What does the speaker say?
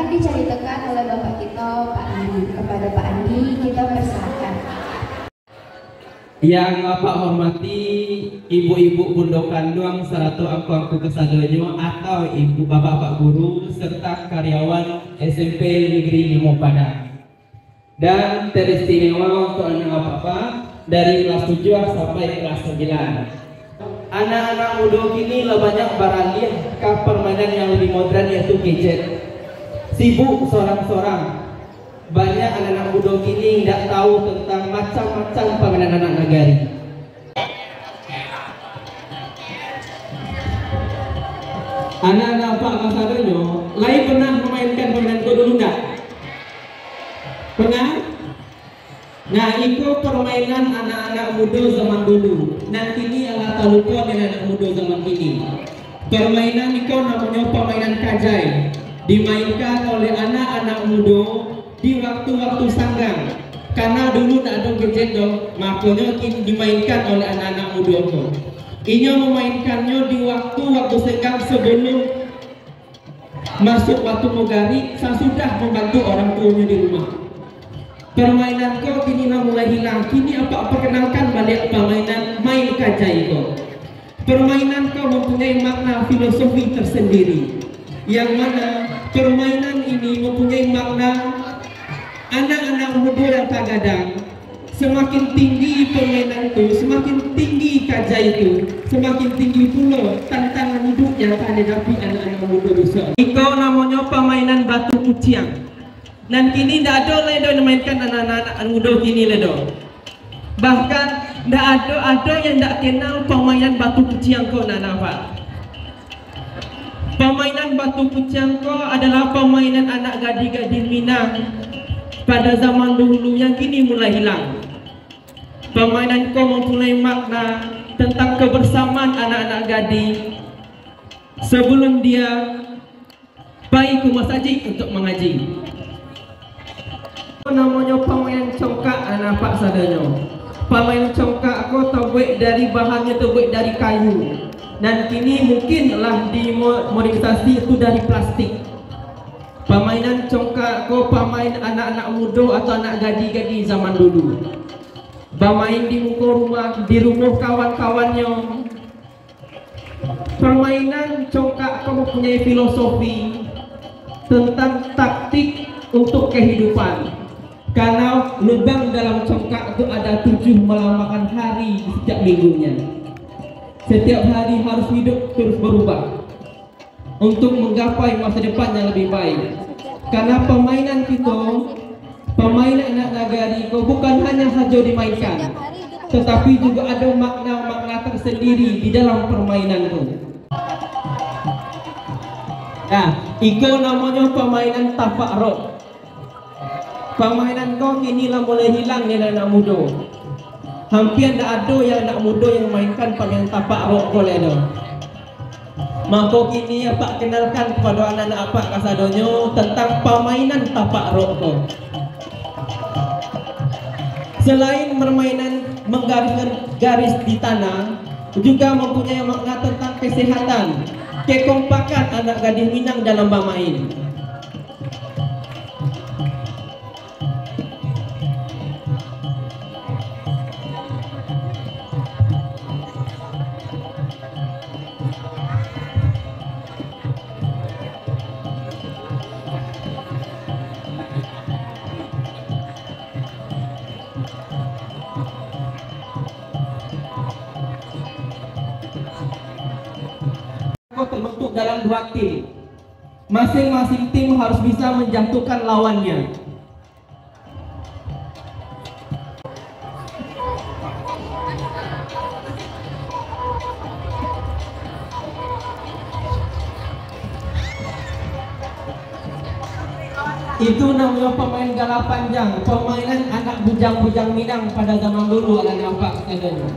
akan diceritakan oleh Bapak kita, Pak Andi. Kepada Pak Andi kita persilakan. Yang Bapak hormati ibu-ibu bundok kandung serta aku kesadonyo atau ibu bapak-bapak guru serta karyawan SMP Negeri 5 Padang. Dan teristimewa untuk anak bapak dari kelas 7 sampai kelas 9. Anak-anak muda kini lebih banyak beralih ke permainan yang lebih modern yaitu gadget. Sibuk sorang-sorang. Banyak anak-anak muda kini tidak tahu tentang macam-macam permainan anak negari. Anak-anak Pak Kasadonyo, lain pernah memainkan permainan itu dulu enggak? Pernah? Nah, itu permainan anak-anak muda zaman dulu. Nanti ini adalah tak lupa dengan anak muda zaman kini. Permainan itu namanya permainan kajai, dimainkan oleh anak-anak muda di waktu-waktu sanggang. Karena dulu tak ada gadget dong, makanya dimainkan oleh anak-anak muda itu. Ini memainkannya di waktu-waktu senggang sebelum masuk waktu mogari, saya sudah membantu orang tuanya di rumah. Permainan kau kini mulai hilang. Kini apa perkenalkan balik permainan main kajai kau. Permainan kau mempunyai makna filosofi tersendiri, yang mana permainan ini mempunyai makna anak-anak muda yang terkadang semakin tinggi permainan itu, semakin tinggi kajai itu, semakin tinggi pula tantangan hidup yang dihadapi anak-anak muda besar. Itu namanya permainan batu kuciang. Dan kini tidak ada ledo yang memainkan anak-anak muda kini ledo. Bahkan tidak ada yang tidak kenal permainan batu kuciang kau nak nampak. Permainan batu kuciang kau adalah permainan anak gadis-gadis Minang pada zaman dulu yang kini mulai hilang. Permainan kau mempunyai makna tentang kebersamaan anak-anak gadis sebelum dia pergi ke masjid untuk mengaji. Namanya permainan congkak anak Pak Sadonyo. Permainan congkak aku terbuat dari bahannya terbuat dari kayu. Dan kini mungkinlah dimodifikasi itu dari plastik. Permainan congkak ko pemain anak-anak muda atau anak gadis-gadis zaman dulu. Bermain di muka rumah, di rumah kawan-kawannya. Permainan congkak ko mempunyai filosofi tentang taktik untuk kehidupan. Karena lubang dalam congkak itu ada 7 melambangkan hari setiap minggunya. Setiap hari harus hidup terus berubah untuk menggapai masa depan yang lebih baik. Karena permainan kita, permainan anak nagari itu bukan hanya saja dimainkan, tetapi juga ada makna-makna tersendiri di dalam permainan itu. Nah, itu namanya permainan tapak rock. Permainan kau kini lah mulai hilang di anak muda. Hampir tidak ada yang anak muda yang mainkan permainan tapak rock boleh dah. Maka kini apa kenalkan kepada anak-anak Pak Kasadonyo tentang permainan tapak rock kau. Selain permainan menggariskan garis di tanah, juga mempunyai makna tentang kesehatan, kekompakan anak gadis Minang dalam bermain. Terbentuk dalam 2 tim. Masing-masing tim harus bisa menjatuhkan lawannya. Itu namanya pemain gala panjang, permainan anak bujang-bujang Minang pada zaman dulu ada nampak sekalian.